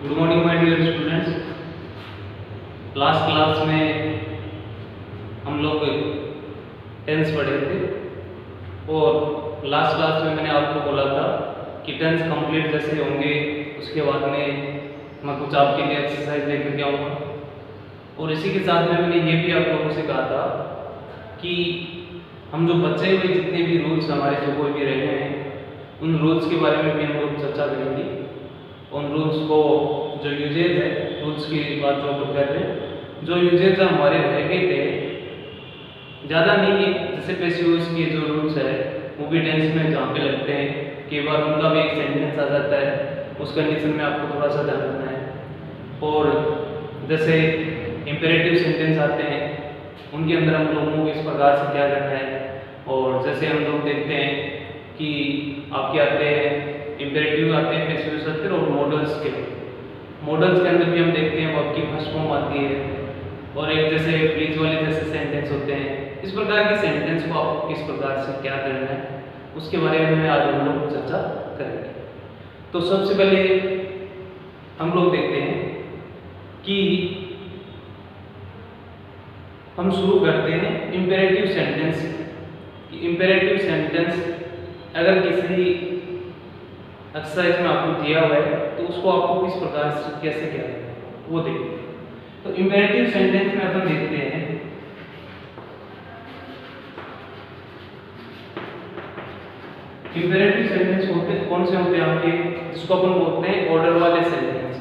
Good morning my dear students. Last class में हम लोग टेंस पढ़े थे और लास्ट क्लास में मैंने आपको बोला था कि टेंस कंप्लीट जैसे होंगे उसके बाद में मैं कुछ आपके लिए एक्सरसाइज लेकर के आऊँगा। और इसी के साथ में मैंने ये भी आप लोगों से कहा था कि हम जो बचे हुए जितने भी रूल्स हमारे जो कोई भी रहे हैं उन रूल्स के बारे में भी हम लोग चर्चा करेंगे। उन रूल्स को जो यूजेज है, रूल्स की बात जो हम कर रहे हैं, जो यूजेज हमारे रह गए थे ज़्यादा नहीं है, जैसे पैसिव्स के जो रूल्स है वो भी टेंस में जहाँ पे लगते हैं कई बार उनका भी एक सेंटेंस आ जाता है, उस कंडीशन में आपको थोड़ा सा ध्यान रखना है। और जैसे इंपेरेटिव सेंटेंस आते हैं उनके अंदर हम लोगों को इस प्रकार से क्या करना है। और जैसे हम लोग देखते हैं कि आपके आते हैं इंपेरेटिव आते हैं, पैसिव्स आते हैं और मॉडल्स के अंदर भी हम देखते हैं वर्ब की फर्स्ट फॉर्म आती है और एक जैसे प्लीज वाले जैसे सेंटेंस होते हैं। इस प्रकार के सेंटेंस को आप किस प्रकार से क्या करना है उसके बारे में आज हम लोग चर्चा करेंगे। तो सबसे पहले हम लोग देखते हैं कि हम शुरू करते हैं इंपेरेटिव सेंटेंस। इंपेरेटिव सेंटेंस अगर किसी एक्सरसाइज में आपको दिया हुआ है तो उसको आपको किस प्रकार से कैसे क्या है वो देखते हैं। तो इंपेरेटिव सेंटेंस में अपन देखते हैं इंपेरेटिव सेंटेंस होते कौन से होते हैं आपके, जिसको अपन बोलते हैं ऑर्डर वाले सेंटेंस।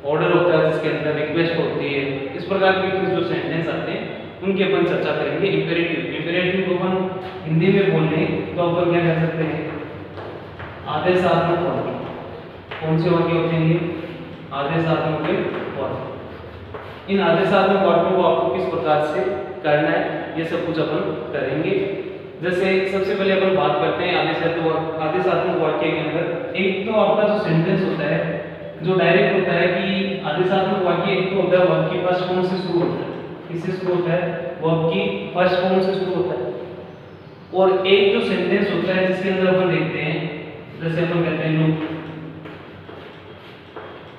ऑर्डर होता है जिसके अंदर रिक्वेस्ट होती है। इस प्रकार के जो सेंटेंस आते हैं उनकी अपन चर्चा करेंगे। इंपेरेटिव को अपन हिंदी में बोलने तो अपन क्या कह सकते हैं, आदेशात्मक वाक्य। कौन से वाक्य होते हैं ये? आदेशात्मक वाक्य। इन आदेशात्मक वाक्यों को आपको किस प्रकार से करना है ये सब कुछ अपन करेंगे। जैसे सबसे पहले अपन बात करते हैं आदेशात्मक वाक्य के अंदर एक तो आपका जो सेंटेंस होता है जो डायरेक्ट होता है कि आदेशात्मक वाक्य एक तो होता है वर्ब की फर्स्ट फॉर्म से शुरू होता है। किससे शुरू होता है? वर्ब की फर्स्ट फॉर्म से शुरू होता है। और एक जो सेंटेंस होता है जिसके अंदर अपन देखते हैं, जैसे अपन कहते हैं लुक,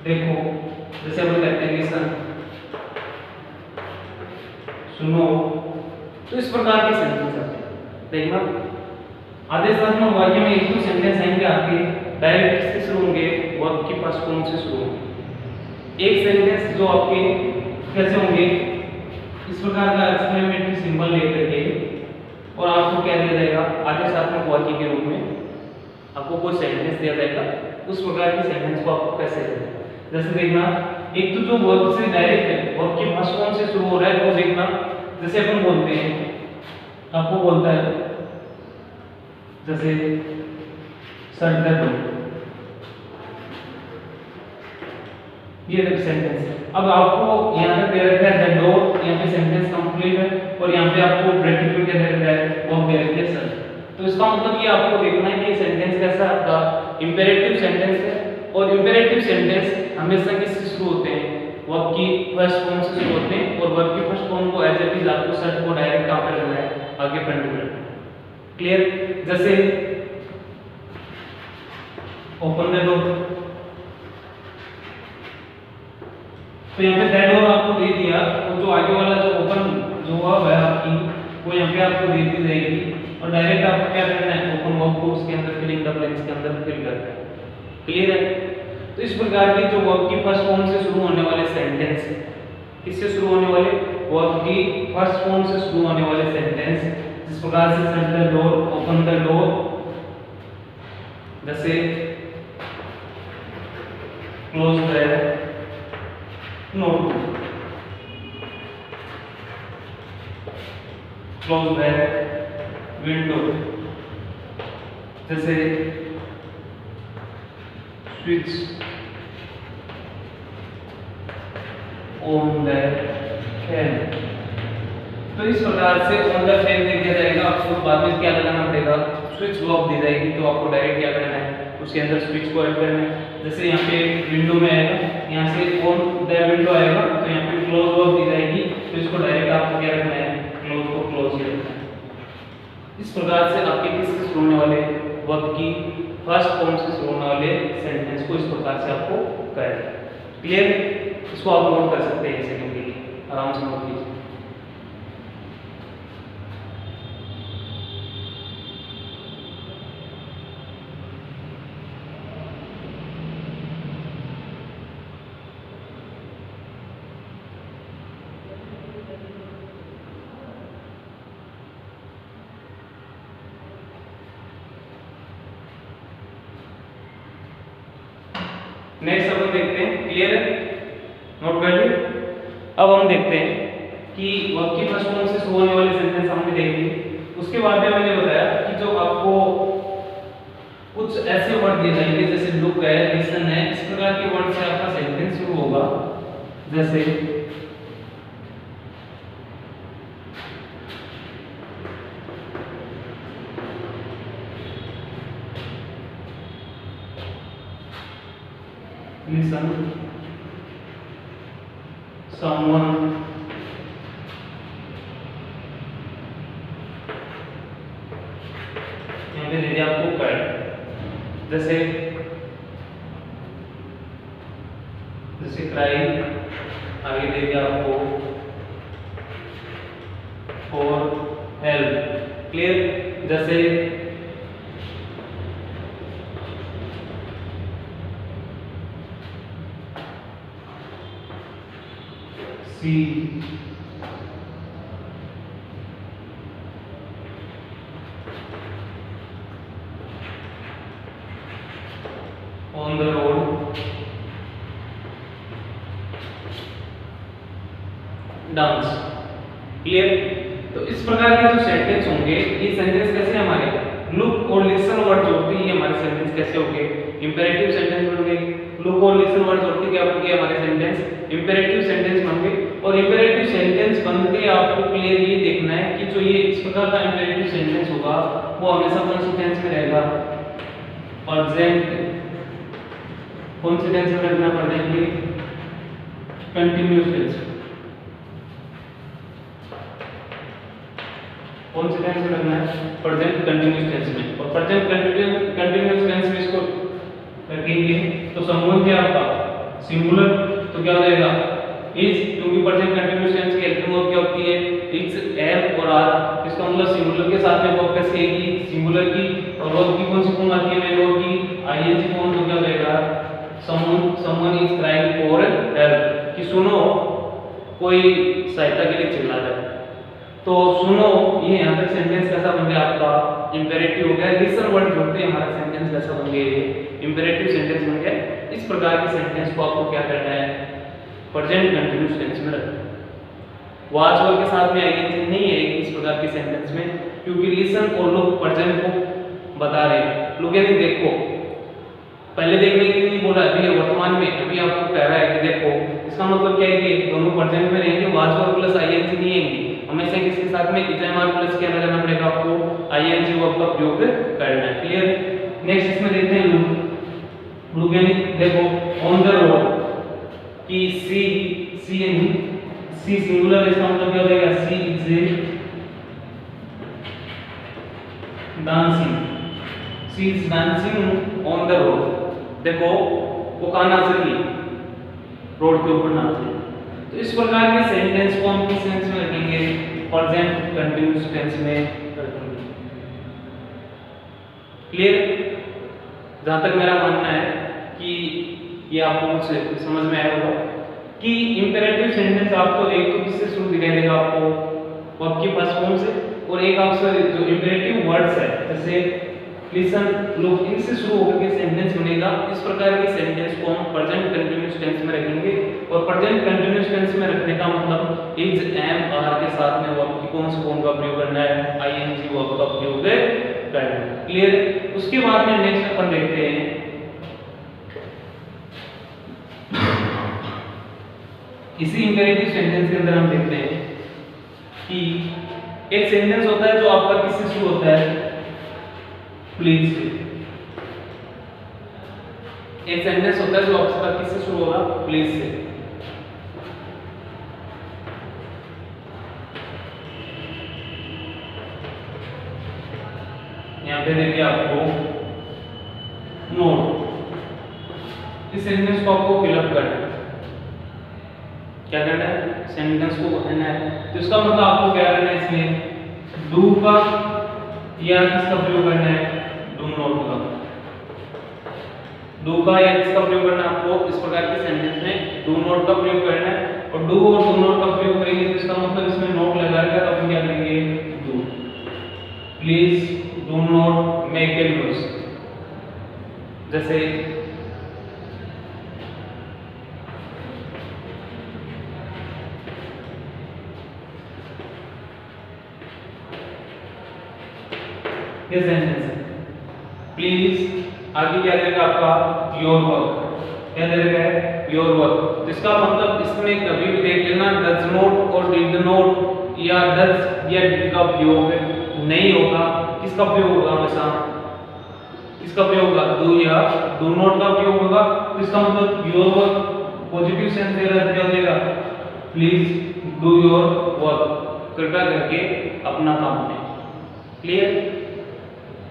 देखो, जैसे अपन कहते हैं लिसन, सुनो। तो इस प्रकार के सेंटेंस आते हैं। देखना आदेशात्मक वाक्य में एक तो सेंटेंस आएंगे आपके डायरेक्ट किससे शुरू होंगे? वर्ब की फर्स्ट फॉर्म से शुरू होंगे। एक सेंटेंस जो आपके कैसे होंगे, इस प्रकार का एक्सक्लेमेटरी सिंबल लेकर के और आपको क्या दिया जाएगा आदेशात्मक वाक्य के रूप में आपको कोई सेंटेंस दिया जाएगा। उस प्रकार के सेंटेंस को आपको कैसे देना है, जैसे देखना एक तो जो वर्ब से डायरेक्ट है, वर्ब की फर्स्ट फॉर्म से शुरू हो रहा है वो देखना। जैसे अपन बोलते हैं, आपको बोलता है जैसे शट द डोर, ये सेंटेंस है। अब आपको यहाँ पे दे रखा है द डोर, यहाँ पे सेंटेंस कंप्लीट है और यहाँ पे आपको ब्रैकेट में क्या दे रखा है, वर्ब दे रखा है शट। तो इसका मतलब ये आपको देखना है कि सेंटेंस कैसा आपका इंपेरेटिव सेंटेंस है। और इंपेरेटिव सेंटेंस हमेशा किससे शुरू होते हैं? वर्ब की फर्स्ट फॉर्म से शुरू होते हैं। और वर्ब की फर्स्ट फॉर्म को एज इट इज आपको शट को डायरेक्ट कहां पे रखना है? आगे फ्रंट में रखना है। क्लियर? जैसे ओपन द डोर, तो यहाँ पे दैट डोर आपको दे दिया और जो आगे वाला जो ओपन जो वर्ब है आपकी वो यहाँ पे आपको दे दी जाएगी और डायरेक्ट आपको क्या करना है? ओपन वर्ब को उसके अंदर फिलिंग द ब्लैंक्स के अंदर फिल करना है। क्लियर है? तो इस प्रकार की जो वर्ब की फर्स्ट फॉर्म से शुरू होने वाले सेंटेंस, किससे शुरू होने वाले? वर्ब की फर्स्ट फॉर्म से शुरू होने वाले सेंटेंस, जिस प्रकार से shut the door, open the door, जैसे close the notebook, close the window, जैसे स्विच ऑन द फैन। तो इस प्रकार से ऑन द फैन दे दिया जाएगा, आपको बाद में क्या लगाना पड़ेगा? स्विच वर्ब दी जाएगी। तो आपको डायरेक्ट क्या करना है? उसके अंदर स्विच को ऐड करना है। जैसे यहाँ पे विंडो में आएगा, यहाँ से ऑन द विंडो आएगा तो यहाँ पे क्लोज वर्ब दी जाएगी। तो इसको डायरेक्ट आपको क्या रखना है? क्लोज को क्लोज ही रखना है। इस प्रकार से आपके किससे शुरू होने वाले? वर्ब की फर्स्ट फॉर्म से शुरू होने वाले सेंटेंस को इस प्रकार से आपको करना है। क्लियर? इसको आप नोट कर सकते हैं सेकंड के लिए, आराम से नोट कीजिए। नेक्स्ट अपन देखते हैं, क्लियर है? नोट कर लिया? अब हम देखते हैं कि वर्ब की फर्स्ट फॉर्म से शुरू होने वाले सेंटेंस हमने देख लिए। उसके बाद में मैंने बताया कि जो आपको कुछ ऐसे वर्ड दिए जाएंगे जैसे लुक है, लिसन है, इस प्रकार के वर्ड से आपका सेंटेंस शुरू होगा। जैसे listen, someone, यहाँ पे दे दिया आपको कट, जैसे क्राई, आगे दे दिया आपको फॉर हेल्प, क्लियर? जैसे she, on the road, dance, clear? तो इस प्रकार के जो सेंटेंस होंगे, ये सेंटेंस कैसे हमारे लुक और लिसन वर्ड जोड़ती है, हमारे सेंटेंस कैसे होंगे? इंपेरेटिव सेंटेंस बन गए। लुक और लिसन वर्ड जोड़ती क्या बन गए हमारे सेंटेंस? इंपेरेटिव सेंटेंस बन गए। और इंपेरेटिव सेंटेंस बनते आपको क्लियर ये देखना है कि जो ये इस प्रकार का इंपेरेटिव सेंटेंस होगा वो हमेशा कौन से टेंस में रहेगा? प्रेजेंट। कौन से टेंस में रखना? Present continuous tense. कौन से टेंस में रखना है? प्रेजेंट कंटिन्यूअस टेंस में। और प्रेजेंट कंटिन्यूअस टेंस में इसको रखेंगे तो समूह क्या आपका? सिंगुलर। तो क्या हो जाएगा? इज, क्योंकि प्रेजेंट कंटिन्यूअस टेंस की हेल्पिंग वर्ब क्या होती है? इज, एम और आर। इसका मतलब सिंगुलर के साथ में वर्ब कैसे आएगी? सिंगुलर की। और वर्ब की कौन सी फॉर्म आती है? मेन वर्ब की आईएनजी फॉर्म। तो क्या हो जाएगा? Someone is crying for help, कि सुनो कोई सहायता के लिए चिल्ला रहा है। तो सुनो, ये यहाँ तक सेंटेंस कैसा बन गया आपका? इंपेरेटिव हो गया। लिसन वर्ड जोड़ते हैं हमारा सेंटेंस कैसा बन गया? इंपेरेटिव सेंटेंस बन गया। इस प्रकार के सेंटेंस को आपको क्या करना है? प्रेजेंट कंटिन्यूअस टेंस में रखना है। वाज वर्ब के साथ में आईएनजी नहीं है इस प्रकार के सेंटेंस में, क्योंकि लिसन और लुक प्रेजेंट को बता रहे हैं। लुक यानी देखो, पहले देखने के लिए नहीं बोला, अभी वर्तमान में अभी आपको कह रहा है कि देखो। इसका मतलब क्या है कि दोनों प्रेजेंट में रहेंगे। वाज वर्ब प्लस आईएनजी नहीं आएंगे, हमेशा किसके साथ में? इजमार प्लस क्या लगाना पड़ेगा आपको? आईएनजी वर्ब का प्रयोग करना है, क्लियर? नेक्स्ट इसमें देखते हैं लुक। लुक यानी देखो, ऑन द रोड, कि सी यानी सी सिंगुलर, इसका मतलब क्या हो जाएगा? She is dancing, she is dancing on the road. देखो वो कहाँ नाच रही है? रोड के ऊपर नाच रही है। तो इस प्रकार के सेंटेंस को हम किस सेंस में रखेंगे? प्रेजेंट कंटिन्यूअस टेंस में रखेंगे, क्लियर? जहां तक मेरा मानना है कि ये आपको कुछ समझ में आया होगा कि इंपेरेटिव सेंटेंस आपको एक तो किससे शुरू दिखाई देगा आपको? वर्ब की फर्स्ट फॉर्म से, और एक आपसे जो इंपेरेटिव वर्ड्स है जैसे लिसन, लुक, इनसे शुरू होकर के सेंटेंस बनेगा। इस प्रकार के सेंटेंस को हम प्रेजेंट कंटिन्यूअस टेंस में रखेंगे। और प्रेजेंट कंटिन्यूअस टेंस में रखने का मतलब इज, एम, आर के साथ में वर्ब की कौन सी फॉर्म का प्रयोग करना है? आईएनजी वर्ब का प्रयोग करना है, क्लियर? उसके बाद में नेक्स्ट अपन देखते हैं इसी इंपेरेटिव सेंटेंस के अंदर हम देखते हैं कि एक सेंटेंस होता है जो आपका किससे शुरू होता है? प्लीज से। एक सेंटेंस होता है जो आपका किससे शुरू होगा? प्लीज से। यहाँ पे देखिए आपको नोट, इस सेंटेंस को आपको फिलअप करना है। क्या करना है, सेंटेंस को बनाना है। तो इसका मतलब आपको क्या करना है, इसमें डू का या किसका प्रयोग करना है, डू नॉट का। डू का या किसका प्रयोग करना है, आपको इस प्रकार के सेंटेंस में डू नॉट का प्रयोग करना है। और डू और डू नॉट का प्रयोग करेंगे तो इसका मतलब इसमें नॉट लगाएगा तो अपन क्या करेंगे, do. Please do not make a news, जैसे ये सेंटेंस है। प्लीज आगे क्या देगा आपका, योर वर्क। क्या देगा है, योर वर्क। तो इसका मतलब इसमें कभी भी देख लेना डज नॉट और डिड नॉट या डज या डिड का प्रयोग नहीं होगा। किसका प्रयोग होगा, हमेशा किसका प्रयोग होगा, डू या डू नॉट का प्रयोग होगा। तो इसका मतलब your work positive sense they रहा है, क्या देगा, प्लीज डू योर वर्क, कृपया करके अपना काम करें। क्लियर।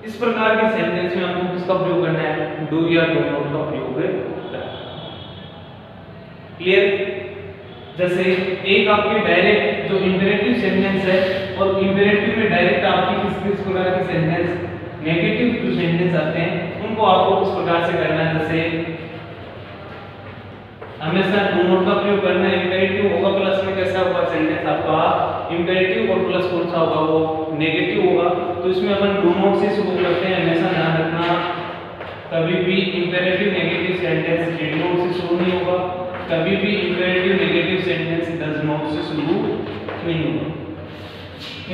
इस प्रकार के सेंटेंस में हमको किसका प्रयोग करना है, डू या डू नॉट का प्रयोग करना है। क्लियर। जैसे एक आपके डायरेक्ट जो इंपेरेटिव सेंटेंस है और इंपेरेटिव में डायरेक्ट आपकी किस प्रकार के सेंटेंस, नेगेटिव जो सेंटेंस आते हैं उनको आपको किस प्रकार से करना है। जैसे हमेशा डू नॉट का प्रयोग करना है, इंपेरेटिव होगा प्लस में कैसा होगा सेंटेंस आपका, इंपेरेटिव और प्लस कौन सा होगा, वो नेगेटिव होगा। तो इसमें अपन डू नॉट से शुरू करते हैं, हमेशा ध्यान रखना कभी भी imperative negative sentence did not से शुरू नहीं होगा, कभी भी imperative negative sentence does not से शुरू नहीं होगा।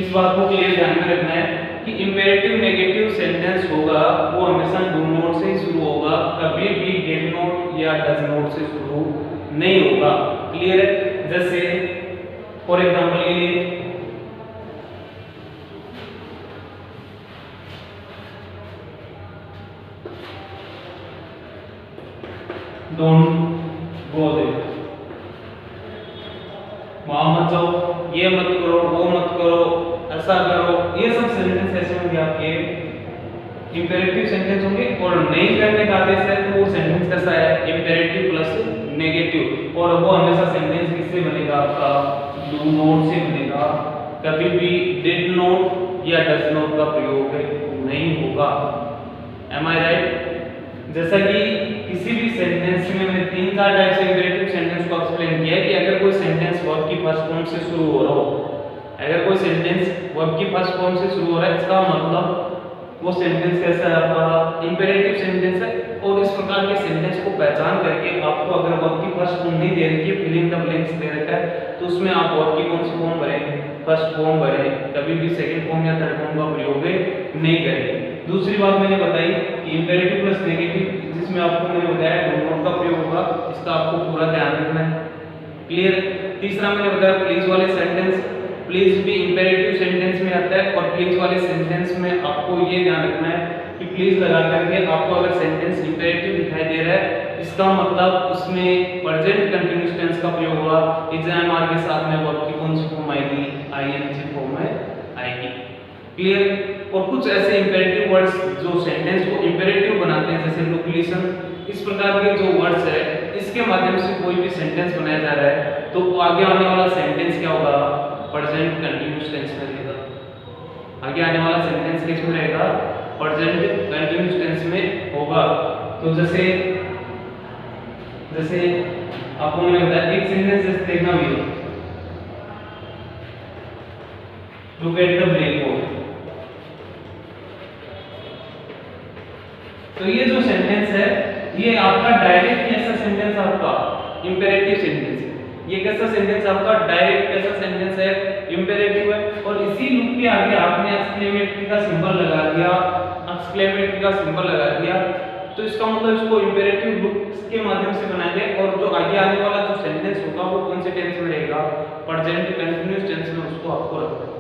इस बात को क्लियर ध्यान में रखना है कि इंपेरेटिव नेगेटिव सेंटेंस होगा वो हमेशा डू नॉट से ही शुरू होगा, कभी भी डिड नॉट या डज नॉट से शुरू नहीं होगा। क्लियर है। जैसे फॉर एग्जांपल के लिए डोंट गो देयर, वहां मत जाओ, ये मत करो, वो मत करो, ऐसा करो, ये सब सेंटेंस ऐसे होंगे आपके इंपेरेटिव सेंटेंस होंगे। और नहीं करने का आदेश है तो वो सेंटेंस कैसा है, इंपेरेटिव प्लस नेगेटिव, और वो हमेशा सेंटेंस किससे बनेगा, आपका डू नॉट से बनेगा, कभी भी डिड नॉट या डज नॉट का प्रयोग नहीं होगा। एम आई राइट। जैसा कि किसी भी सेंटेंस में मैंने 3-4 टाइप से इंपेरेटिव सेंटेंस को एक्सप्लेन किया है कि अगर कोई सेंटेंस वर्ब की फर्स्ट फॉर्म से शुरू हो रहा हो, अगर कोई सेंटेंस वर्ब की फर्स्ट फॉर्म से शुरू हो रहा है, इसका मतलब वो सेंटेंस कैसा है, आपका इंपेरेटिव सेंटेंस है। और इस प्रकार के सेंटेंस को पहचान करके आपको अगर वर्ब की फर्स्ट फॉर्म नहीं दे रखी है, फिल इन द ब्लैंक्स दे रखा है, तो उसमें आप वर्ब की कौन सी फॉर्म भरें, फर्स्ट फॉर्म भरें, कभी भी सेकंड फॉर्म या थर्ड फॉर्म का प्रयोग नहीं करें। दूसरी बात मैंने बताई कि इंपेरेटिव प्लस नेगेटिव, जिसमें आपको मैंने बताया डू नॉट का प्रयोग होगा, इसका आपको पूरा ध्यान रखना है। क्लियर। तीसरा मैंने बताया प्लीज वाले सेंटेंस, प्लीज भी इंपेरेटिव सेंटेंस में आता है, और प्लीज वाले सेंटेंस में आपको ये ध्यान रखना है कि प्लीज लगा करके आपको अगर सेंटेंस इंपेरेटिव दिखाई दे रहा है, इसका मतलब उसमें प्रेजेंट कंटीन्यूअस टेंस का प्रयोग होगा, एग्जाम आर के साथ में वर्ब की कौन सी फॉर्म आएगी, आईएनजी फॉर्म में आएगी। क्लियर। और कुछ ऐसे इंपेरेटिव वर्ड्स जो सेंटेंस को इंपेरेटिव बनाते हैं, जैसे लुक, लिसन, इस प्रकार के जो वर्ड्स है, इसके माध्यम से कोई भी सेंटेंस बनाया जा रहा है तो आगे आने वाला सेंटेंस क्या होगा, प्रेजेंट कंटीन्यूअस टेंस में रहेगा। आगे आने वाला सेंटेंस किस में रहेगा, प्रेजेंट कंटीन्यूअस टेंस में होगा। तो जैसे आपको मैंने बताया एक सेंटेंस जैसे देखना भी, look at the black board. तो ये जो सेंटेंस है ये आपका डायरेक्ट कैसा सेंटेंस है, आपका इंपेरेटिव सेंटेंस है। ये कैसा सेंटेंस आपका डायरेक्ट कैसा सेंटेंस है, इंपेरेटिव है। और इसी लुक के आगे आपने एक्सक्लेमेटरी का सिंबल लगा दिया, एक्सक्लेमेटरी का सिंबल लगा दिया, तो इसका मतलब इसको इंपेरेटिव लुक के माध्यम से बनाएंगे। और जो आगे आने वाला जो सेंटेंस होगा वो कौन से टेंस में रहेगा, प्रेजेंट कंटीन्यूअस टेंस में उसको आपको रखना है।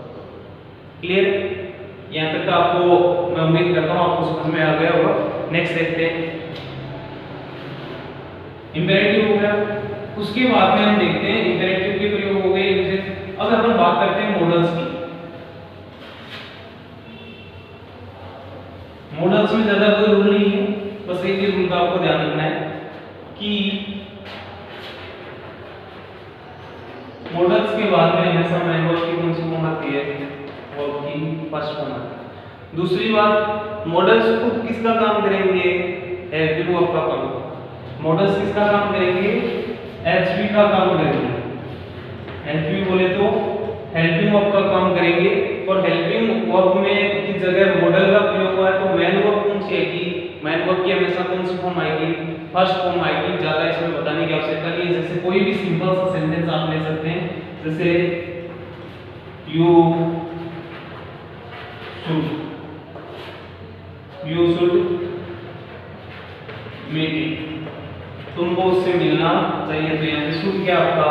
क्लियर। यहाँ तक आपको मैं उम्मीद करता हूँ आपको समझ में आ गया होगा। नेक्स्ट देखते हैं, इंपेरेटिव हो गया, उसके बाद में हम देखते हैं इंपेरेटिव के प्रयोग हो गए। अब हम बात करते हैं मॉडल्स की। मॉडल्स में ज्यादा कोई रूल नहीं है, बस एक ही रूल का आपको ध्यान रखना है कि मॉडल्स के बाद में हमेशा मैन वर्ब की कौन सी फॉर्म आती है, वर्ब की फर्स्ट फॉर्म आती है। दूसरी बात, मॉडल्स खुद किसका काम करेंगे, हेल्पिंग वर्ब का काम। मॉडल्स किसका काम करेंगे, एचवी का काम करेंगे। एचवी बोले तो हेल्पिंग वर्ब का काम करेंगे, और हेल्पिंग वर्ब में की जगह मॉडल का प्रयोग हुआ है तो मैन वर्ब कौन सी आएगी, मैन वर्ब की हमेशा कौन सी फॉर्म आएगी, फर्स्ट फॉर्म आएगी। ज्यादा इसमें बताने की आवश्यकता नहीं है। जैसे कोई भी सिंपल सा सेंटेंस आप ले सकते हैं, जैसे यू शुड मीट, तुमको उससे मिलना चाहिए। तो यहाँ पे शुड क्या आपका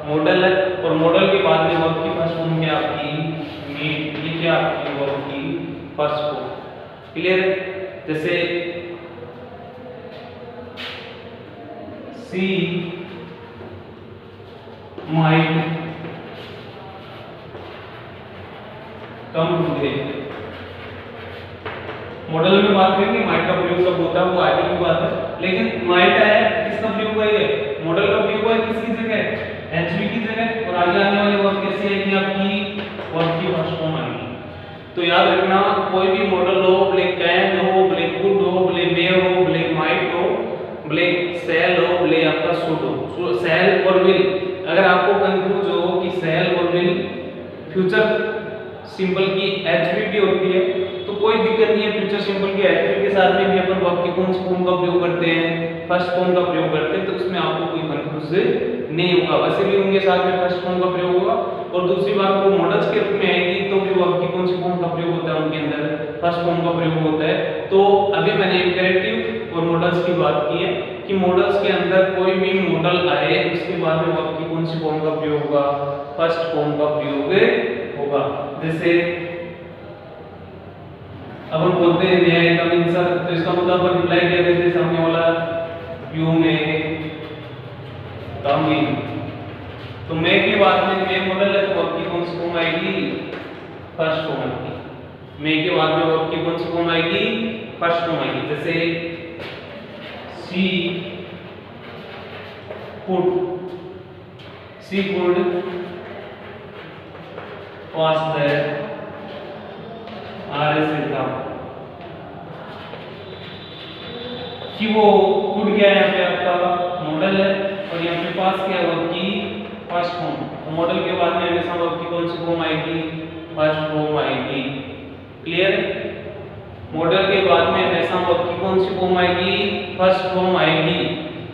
मॉडल है, और मॉडल के बाद में वर्ब की फर्स्ट फॉर्म क्या आपकी, मीट। ये क्या आपकी वर्ब की फर्स्ट फॉर्म। क्लियर है। जैसे सी माइट कम टुडे। मॉडल में बात करेंगे माइट का प्रयोग कब होता है, वो आगे की बात है। लेकिन माइट है किसका प्रयोग है, मॉडल का प्रयोग है किसकी जगह, एचवी की जगह। और आगे आने वाले वर्ब कैसे आएगी आपकी, वर्ब की फर्स्ट फॉर्म आएगी। तो याद रखना, कोई भी मॉडल हो, भले कैन हो, भले कुड हो, भले मे हो, भले माइट हो, भले सेल हो, भले आपका शुड हो। सेल और विल, अगर आपको कंफ्यूज हो कि सेल और विल फ्यूचर सिंपल की एचवी भी होती है, तो कोई दिक्कत नहीं है। फ्यूचर सिंपल की एचवी के साथ में भी अपन वर्ब की कौन सी फॉर्म का प्रयोग करते हैं, फर्स्ट फॉर्म का प्रयोग करते हैं। तो उसमें आपको कोई कंफ्यूज नहीं होगा। वैसे भी उनके साथ में फर्स्ट फॉर्म का प्रयोग होगा। और दूसरी बात, वो मॉडल्स के रूप में आएगी तो भी वर्ब की कौन सी फॉर्म का प्रयोग होता है, उनके अंदर फर्स्ट फॉर्म का प्रयोग होता है। तो अभी मैंने इंपेरेटिव और मॉडल्स की बात की है कि मॉडल्स के अंदर कोई भी मॉडल आए उसके बाद में वर्ब की कौन सी फॉर्म का प्रयोग होगा, फर्स्ट फॉर्म का प्रयोग होगा। जैसे अब हम बोलते हैं मे आई कम इन सर, तो इसका मतलब अपन रिप्लाई क्या देते हैं, सामने वाला यू मे कम इन। तो मे के बाद में मे मॉडल है तो वर्ब की कौन सी फॉर्म आएगी, फर्स्ट फॉर्म आएगी। मे के बाद में वर्ब की कौन सी फॉर्म आएगी, फर्स्ट फॉर्म आएगी। जैसे she could pass the RS exam, कि वो कुड क्या है यहाँ पे आपका मॉडल है, और यहाँ पे पास क्या है वर्ब की फर्स्ट फॉर्म। तो मॉडल के बाद में हमेशा वर्ब की कौन सी फॉर्म आएगी, फर्स्ट फॉर्म आएगी। क्लियर। मॉडल के बाद में हमेशा वर्ब की कौन सी फॉर्म आएगी, फर्स्ट फॉर्म आएगी।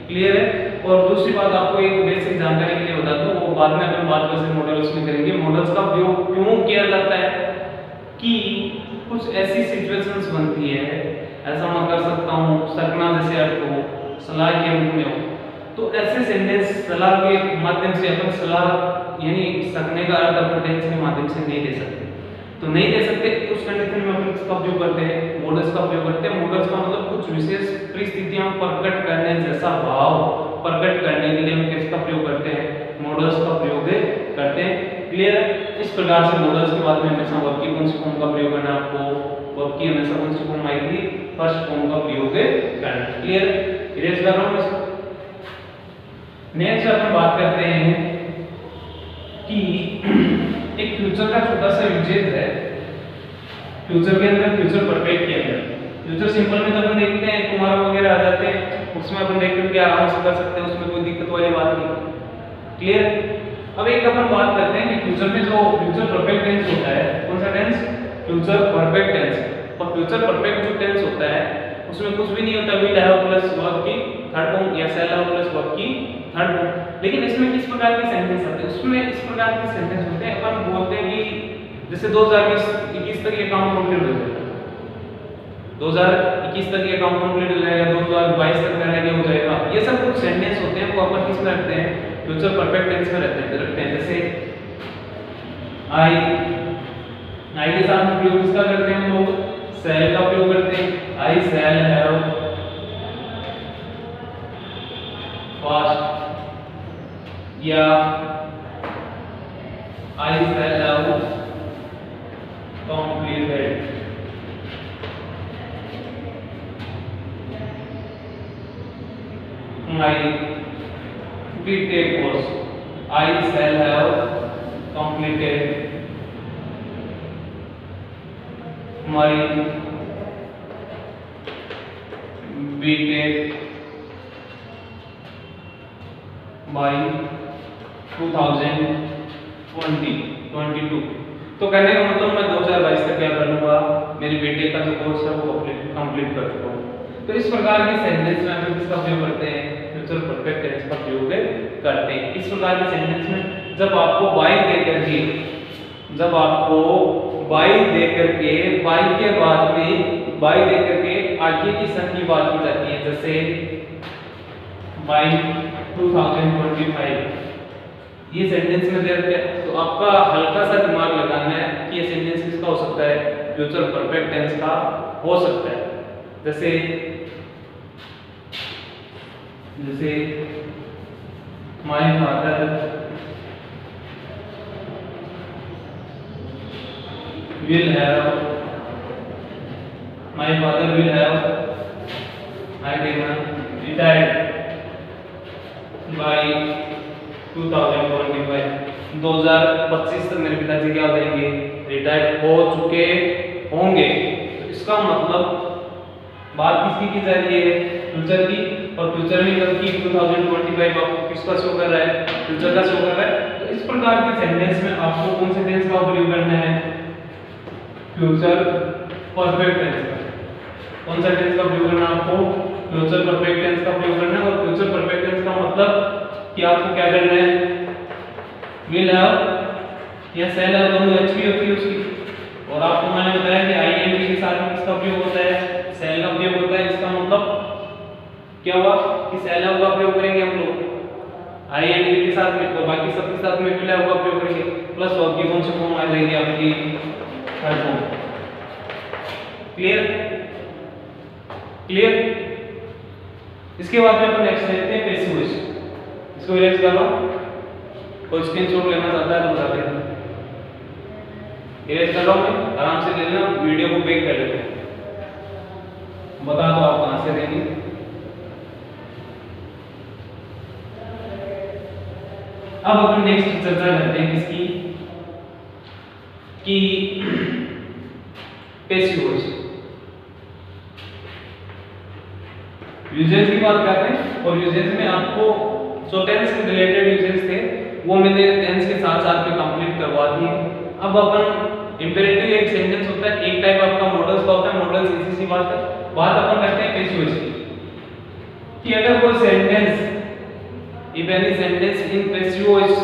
क्लियर है। और दूसरी बात आपको एक बेसिक जानकारी के लिए बता दूं, वो बाद में अपन बात वैसे मॉडल्स में करेंगे। मॉडल्स का प्रयोग क्यों किया जाता है कि कुछ ऐसी सिचुएशंस बनती है, ऐसा मैं कर सकता हूँ, सकना जैसे अर्थ हो, सलाह के रूप में हो, तो ऐसे सेंटेंस सलाह के माध्यम से अपन सलाह यानी सकने का अर्थ अपन टेंस के माध्यम से नहीं दे सकते। तो नहीं दे सकते उस कंडीशन में अपन इसका उपयोग करते हैं, मॉडल्स का उपयोग करते हैं। मॉडल्स का मतलब कुछ विशेष परिस्थितियां प्रकट करने जैसा भाव प्रकट करने के लिए हम किसका प्रयोग करते हैं, मॉडल्स का प्रयोग करते हैं। क्लियर है। इस प्रकार से मॉडल्स के बाद में हमेशा वर्ब की कौन सी फॉर्म का प्रयोग करना, आपको वर्ब की हमेशा कौन सी फॉर्म आएगी, फर्स्ट फॉर्म का प्रयोग करना। क्लियर। इरेज कर रहा हूं इसको। नेक्स्ट अपन बात करते हैं कि एक फ्यूचर का छोटा सा यूजेज है। फ्यूचर के अंदर, फ्यूचर परफेक्ट के अंदर, फ्यूचर सिंपल में तो अपन देखते हैं तुम्हारा वगैरह आ जाते हैं, उसमें अपन देख करके आराम से कर सकते हैं, उसमें कोई दिक्कत वाली बात नहीं। क्लियर। अब एक अपन बात करते हैं कि फ्यूचर में जो फ्यूचर परफेक्ट टेंस होता है, कौन सा टेंस, फ्यूचर परफेक्ट टेंस। और फ्यूचर परफेक्ट जो टेंस होता है उसमें कुछ भी नहीं होता, विल हैव प्लस वर्ब की थर्ड फॉर्म या शैल हैव प्लस वर्ब की थर्ड फॉर्म। लेकिन इसमें किस प्रकार के सेंटेंस आते हैं, उसमें इस प्रकार के सेंटेंस होते हैं। अपन बोलते हैं कि जैसे 2021 तक ये काम कंप्लीट हो जाएगा, 2021 तक ये काम कंप्लीट हो जाएगा, 2022 तक रहेगा हो जाएगा, ये सब कुछ सेंटेंस होते हैं वो अपन किस में रखते हैं, फ्यूचर परफेक्ट टेंस में रखते हैं। जैसे आई के साथ में प्रयोग किसका करते हैं हम लोग, शैल का प्रयोग करते हैं। आई शैल हैव पास्ट, या I shall have completed. I will take course, I shall have completed my BTech by 2022। तो कहने का मतलब मैं 2022 तक क्या कर लूंगा, मेरी बीटेक का जो कोर्स है वो कंप्लीट कर चुका हूँ। तो इस प्रकार के सेंटेंस में हम किसका प्रयोग करते हैं, फ्यूचर परफेक्ट टेंस का प्रयोग करते हैं। इस प्रकार के सेंटेंस में जब आपको बाई दे करके बाई के बाद में बाई दे करके आगे की सन की बात की जाती है, जैसे बाई 2025 ये सेंटेंस में दे रखा है, तो आपका हल्का सा दिमाग लगाना है कि ये सेंटेंस किसका हो सकता है, फ्यूचर परफेक्ट टेंस का हो सकता है। जैसे my father will have retired by 2025। 2025 तक मेरे पिताजी क्या हो जाएंगे, रिटायर्ड हो चुके होंगे। तो इसका मतलब बात किसकी की जा रही है, फ्यूचर की, और फ्यूचर में की 2025 आपको किसका शो कर रहा है, फ्यूचर का शो कर रहा है। तो इस प्रकार के सेंटेंस में आपको कौन से टेंस का प्रयोग करना है, फ्यूचर परफेक्ट टेंस का। कौन सा टेंस का प्रयोग करना है आपको, फ्यूचर परफेक्ट टेंस का प्रयोग करना है। और फ्यूचर परफेक्ट टेंस का मतलब कि आपको क्या करना है, विल हैव या शैल हैव दोनों एच भी होती है उसकी। और आपको मैंने बताया कि आईएनजी के साथ में किसका प्रयोग होता है, शैल का प्रयोग होता है। इसका मतलब क्या हुआ कि शैल हैव का प्रयोग करेंगे हम लोग आईएनजी के साथ में, और बाकी सब के साथ में विल हैव का प्रयोग करेंगे। प्लस वर्ब की कौन सी फॉर्म आ जाएगी आपकी, थर्ड फॉर्म। क्लियर। इसके बाद में अपन नेक्स्ट देखते हैं पैसिव वॉइस। इसको इरेज कर लो, कोई स्क्रीनशॉट लेना चाहता है तो बता देना। इरेज कर लो, मैं आराम से ले लेना, वीडियो को बैक कर लेना, बता दो आप कहां से देंगे। अब अपन नेक्स्ट चर्चा करते हैं किसकी, कि पैसिव वॉइस यूजेज की बात करते हैं। और यूजेज में आपको जो टेंस से रिलेटेड यूजेज थे वो मैंने टेंस के साथ साथ में कंप्लीट करवा दिए। अब अपन इंपेरेटिव एक सेंटेंस होता है, एक टाइप आपका मॉडल्स का होता है, मॉडल्स इसी सी बात अपन करते हैं पैसिव वॉइस की, कि अगर कोई sentence, if any sentence in passive voice,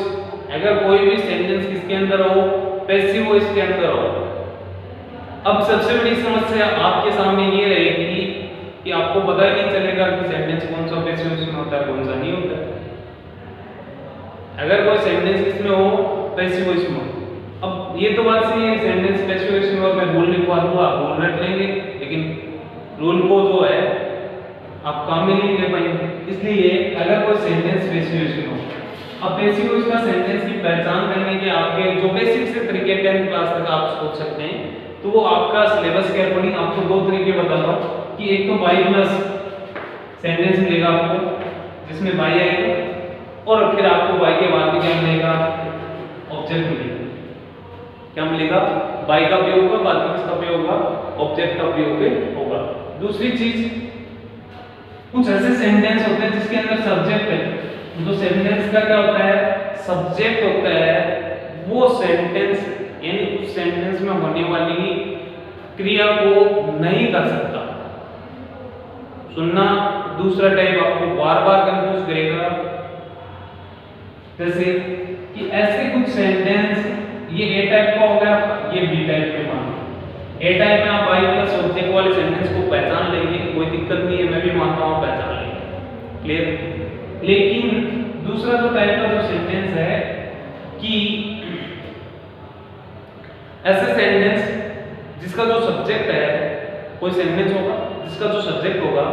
अगर कोई भी सेंटेंस किसके अंदर हो, पैसिव वॉइस के अंदर हो। अब सबसे बड़ी समस्या आपके सामने ये रहेगी कि आपको पता ही नहीं चलेगा कि सेंटेंस कौन सा पैसिव वॉइस में होता है, कौन सा नहीं होता है। अगर कोई सेंटेंस किसमें हो, पैसिव वॉइस में। अब ये तो बात सही है, सेंटेंस पैसिव वॉइस में और मैं रूल लिखवा दूंगा, आप रूल रट लेंगे, लेकिन रूल को जो है आप काम में नहीं ले पाएंगे। इसलिए अगर कोई सेंटेंस पैसिव वॉइस में हो, अब पैसिव वॉइस का सेंटेंस की पहचान करने के आपके जो बेसिक से तरीके 10th क्लास तक आप सोच सकते हैं, तो वो आपका सिलेबस के अकॉर्डिंग आपको दो तरीके बताता हूं, कि एक तो बाई प्लस सेंटेंस मिलेगा आपको जिसमें बाई आएगा, और फिर आपको बाई के बाद में क्या मिलेगा, ऑब्जेक्ट मिलेगा। क्या मिलेगा, बाई का प्रयोग होगा, बाद में किसका प्रयोग होगा, ऑब्जेक्ट का प्रयोग होगा। दूसरी चीज, कुछ ऐसे सेंटेंस होते हैं जिसके अंदर सब्जेक्ट है, जो सेंटेंस का क्या होता है, सब्जेक्ट होता है, वो सेंटेंस यानी उस सेंटेंस में होने वाली क्रिया को नहीं कर सकता। सुनना, दूसरा टाइप आपको बार बार कंफ्यूज करेगा, जैसे कि ऐसे कुछ सेंटेंस, ये ए टाइप का होगा, ये बी टाइप के मानो। ए टाइप में आप बाई प्लस ऑब्जेक्ट वाले सेंटेंस को पहचान लेंगे, कोई दिक्कत नहीं है, मैं भी मानता हूं पहचान लेंगे, क्लियर। लेकिन दूसरा जो टाइप का जो सेंटेंस है, कि ऐसे सेंटेंस जिसका जो सब्जेक्ट है, कोई सेंटेंस होगा जिसका जो सब्जेक्ट होगा,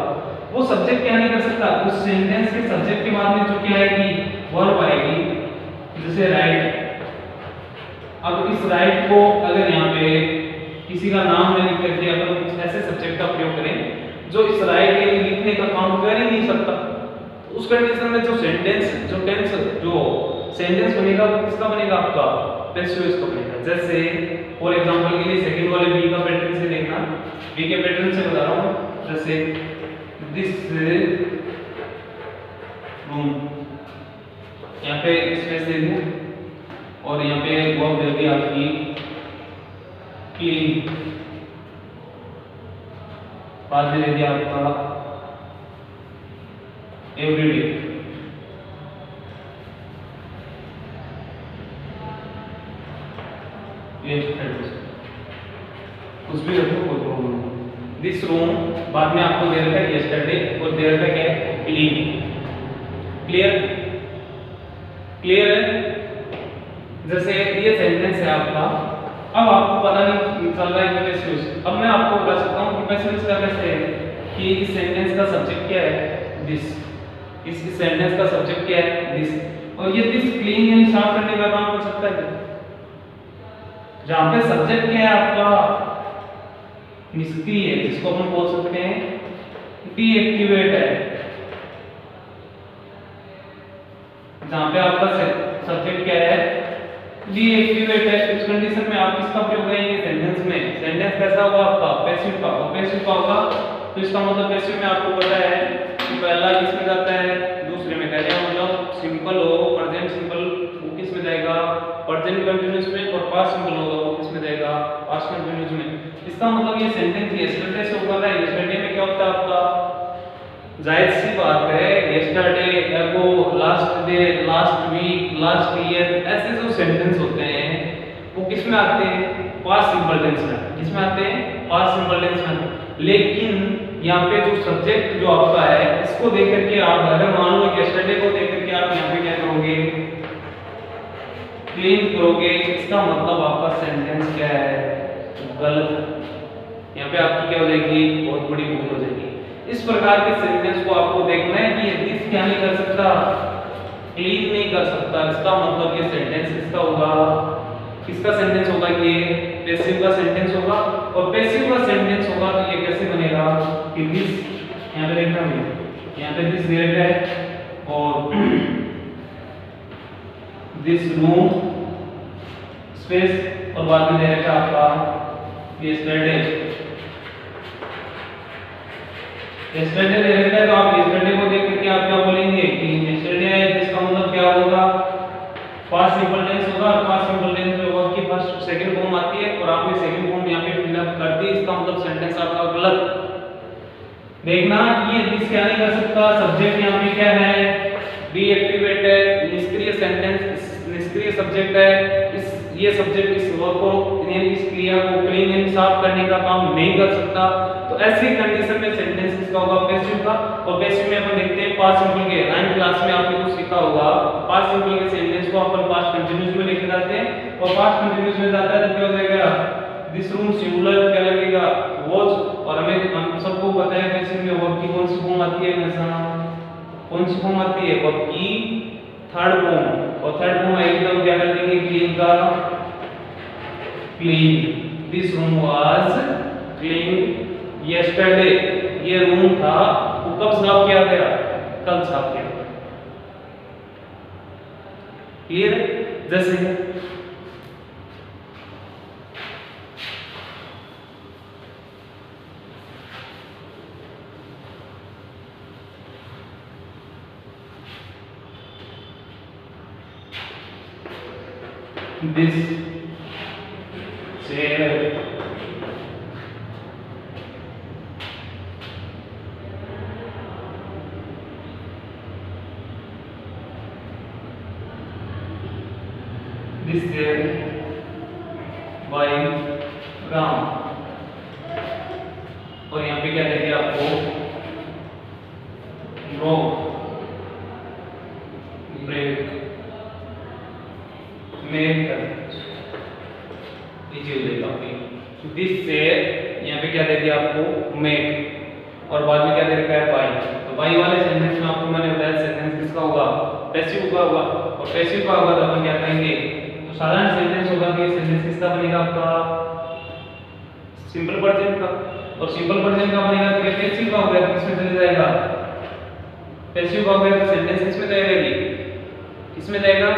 वो सब्जेक्ट क्या नहीं कर सकता, उस सेंटेंस के सब्जेक्ट के बाद में जो क्या आएगी, वर्ब आएगी, जैसे राइट। अब इस राइट को अगर यहाँ पे किसी का नाम में लिख करके अपन कुछ ऐसे सब्जेक्ट का प्रयोग करें जो इस राइट के लिखने का काम कर ही नहीं सकता, उस कंडीशन में जो सेंटेंस, जो टेंस, जो सेंटेंस बनेगा वो किसका बनेगा आपका पैसिव वॉइस का बनेगा। जैसे फॉर एग्जांपल के लिए सेकंड वाले बी का पैटर्न से देखना, बी के पैटर्न से बता रहा हूं। जैसे दिस रूम, यहाँ पे स्पेस दे दूं और यहाँ पे वर्ब दे दी आपकी क्लीन, बाद में दे दिया आपका एवरीडे। कुछ भी रखो कोई प्रॉब्लम नहीं। दिस रूम, बाद में आपको दे रखा है यस्टरडे और दे रखा है क्या है क्लीन। क्लियर क्लियर है। जैसे ये सेंटेंस है आपका, अब आपको पता नहीं चल रहा है पैसिव। अब मैं आपको बता सकता हूँ कि पैसिव का कैसे है कि इस सेंटेंस का सब्जेक्ट क्या है दिस, इस सेंटेंस का सब्जेक्ट क्या है दिस, और ये दिस क्लीन यानी साफ करने का काम कर सकता है। जहां पे सब्जेक्ट क्या है आपका निष्क्रिय है, जिसको हम बोल सकते हैं डीएक्टिवेट है। जहां पे आपका सब्जेक्ट क्या है डीएक्टिवेट है, उस कंडीशन में आप किसका प्रयोग करेंगे सेंटेंस में। सेंटेंस कैसा होगा आपका पैसिव का, और पैसिव का होगा तो इसका मतलब पैसिव में आपको पता है कि पहला किसमें जाता है दूसरे में, कहने का मतलब सिंपल हो प्रेजेंट सिंपल वो किस में जाएगा प्रेजेंट कंटीन्यूअस में, और पास्ट सिंपल होगा वो किस में जाएगा पास्ट कंटीन्यूअस में। इसका मतलब ये सेंटेंस यस्टरडे से होगा। यस्टरडे में क्या होता है आपका जाहिर सी बात है yesterday, ago, last day, last week, last year, ऐसे जो सेंटेंस होते हैं वो किस में आते हैं पास्ट सिंपल टेंस में। किस में आते हैं पास्ट सिंपल टेंस में। लेकिन यहाँ पे जो सब्जेक्ट जो आपका है इसको देख करके आप अगर मान लो यस्टरडे को देख करके आप यहाँ पे क्या करोगे क्लीन करोगे, इसका मतलब आपका सेंटेंस क्या है गलत। यहाँ पे आपकी क्या हो जाएगी बहुत बड़ी भूल हो जाएगी। इस प्रकार के सेंटेंस को आपको देखना है कि दिस क्या नहीं कर सकता क्लीन नहीं कर सकता, इसका मतलब ये सेंटेंस किसका होगा, किसका सेंटेंस होगा, ये पैसिव का सेंटेंस होगा। और पैसिव का सेंटेंस होगा तो ये कैसे बनेगा कि दिस, यहाँ पे देखना है यहाँ पे दिस दे रखा है और दिस रूम स्पेस और बाद में दे रखा है आपका यस्टरडे। यस्टरडे दे रखा है तो आप यस्टरडे को देख करके आप क्या बोलेंगे कि यस्टरडे है, जिसका मतलब क्या होगा पास्ट सिंपल टेंस होगा। और पास्ट सिंपल टेंस में वर्ब की फर्स्ट सेकंड फॉर्म आती है और आपने सेकंड फॉर्म यहाँ पे फिलअप कर दी, इसका मतलब सेंटेंस आपका गलत। देखना ये दिस क्या नहीं कर सकता, सब्जेक्ट यहाँ पे क्या है डीएक्टिवेट है, निष्क्रिय सेंटेंस निष्क्रिय सब्जेक्ट है। ये सब्जेक्ट इस वर्ब को इस क्रिया को क्लीन यानी साफ करने का काम नहीं कर सकता। तो ऐसी कंडीशन में सेंटेंस किसका होगा पैसिव का। और पैसिव में अपन देखते हैं पास्ट सिंपल के 9th क्लास में आपने कुछ सीखा होगा, पास्ट सिंपल के सेंटेंस को अपन पास्ट कंटीन्यूअस में लेके जाते हैं और पास्ट कंटीन्यूअस में जाता है तो क्या हो जाएगा दिस रूम सिंगुलर क्या लगेगा वाज। और हम सबको पता है पैसिव में वर्ब की कौन सी फॉर्म आती है हमेशा, कौन सी फॉर्म आती है वर्ब की थर्ड फॉर्म। और थर्ड फॉर्म एकदम क्या कर देंगे क्लीन का clean. This room was clean yesterday, ये रूम था वो कब साफ किया गया कल साफ किया गया। क्लियर। जैसे this chair this chair by Ram। और यहाँ पे क्या देंगे आपको ड्रॉ ब्रेक दिस से यहाँ पे क्या दे दिया आपको मेक और बाद में क्या दे रखा है बाई। तो बाई वाले सेंटेंस में आपको मैंने बताया सेंटेंस किसका होगा पैसिव का होगा। और पैसिव का होगा तो अपन क्या करेंगे तो साधारण सेंटेंस होगा कि सेंटेंस किसका बनेगा आपका सिंपल प्रेजेंट का। और सिंपल प्रेजेंट का बनेगा तो पैसिव का हो गया तो किसमें चले जाएगा पैसिव का हो गया तो सेंटेंस किसमें जाएगी किसमें जाएगा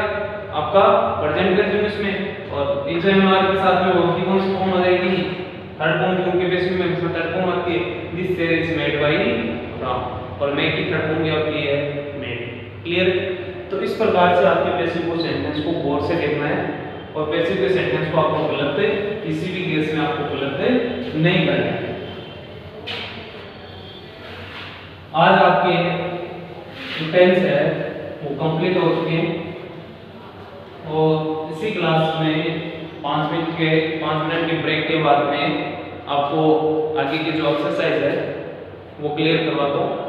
आपका प्रेजेंट कंटिन्यूअस में, और HMR के साथ में वो की कौन सी फॉर्म आ जाएगी, थर्ड फॉर्म, क्योंकि बेसिक में इसमें थर्ड फॉर्म आती है, this chair is made by Ram, और मेक की थर्ड फॉर्म क्या होती है, मेड। क्लियर। तो इस प्रकार से आपके पैसिव वॉइस सेंटेंस को गौर से देखना है, और पैसिव के सेंटेंस को आपको गलत किसी भी केस में आपको गलत नहीं करना है। आज आपके जो टेंस है वो कंप्लीट हो चुके हैं, और इसी क्लास में 5 मिनट के ब्रेक के बाद में आपको आगे की जो एक्सरसाइज है वो क्लियर करवाता हूँ।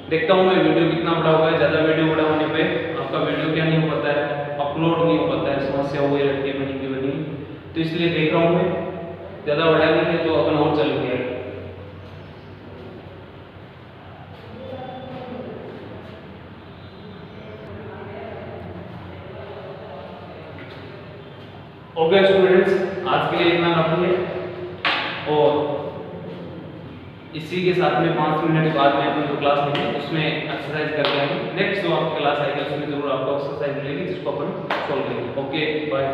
देखता हूँ मैं वीडियो कितना बड़ा होगा। ज़्यादा वीडियो बड़ा होने पे आपका वीडियो क्या नहीं हो पाता है, अपलोड नहीं हो पाता है, समस्या वही रहती है बनी की बनी। तो इसलिए देख रहा हूँ मैं, ज़्यादा बड़ा नहीं है तो अपन और चल गया। ओके स्टूडेंट्स, आज के लिए इतना काफी है, और इसी के साथ में 5 मिनट बाद में अपन जो क्लास लेंगे उसमें एक्सरसाइज करके आएंगे। नेक्स्ट जो आपकी क्लास आएगी उसमें जरूर आपको एक्सरसाइज मिलेगी जिसको अपन सॉल्व करेंगे। Okay bye.